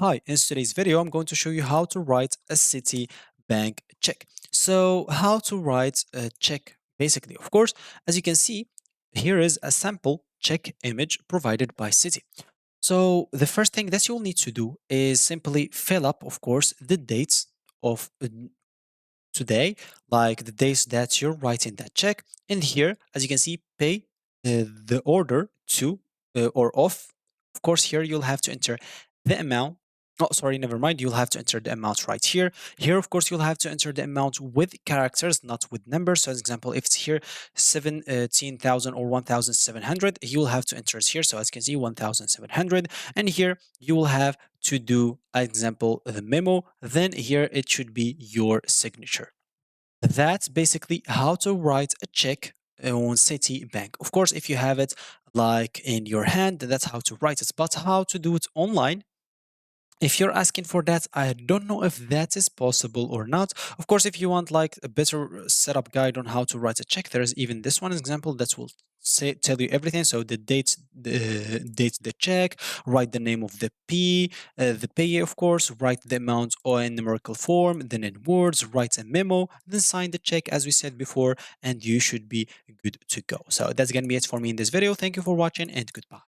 Hi, in today's video, I'm going to show you how to write a Citibank check. So, how to write a check, basically. Of course, as you can see, here is a sample check image provided by Citi. So, the first thing that you'll need to do is simply fill up, of course, the dates of today, like the days that you're writing that check. And here, as you can see, pay the order to or off. Of course, here you'll have to enter the amount. Oh, sorry, never mind. You'll have to enter the amount right here. Here, of course, you'll have to enter the amount with characters, not with numbers. So, as example, if it's here 17,000 or 1,700, you'll have to enter it here. So, as you can see, 1,700. And here, you will have to do, example, the memo. Then here, it should be your signature. That's basically how to write a check on Citibank. Of course, if you have it like in your hand, that's how to write it. But how to do it online? If you're asking for that, I don't know if that is possible or not. Of course, if you want like a better setup guide on how to write a check, there is even this one example that will tell you everything. So the check, write the name of the payee, of course, write the amount or in numerical form, then in words, write a memo, then sign the check as we said before, and you should be good to go. So that's gonna be it for me in this video. Thank you for watching and goodbye.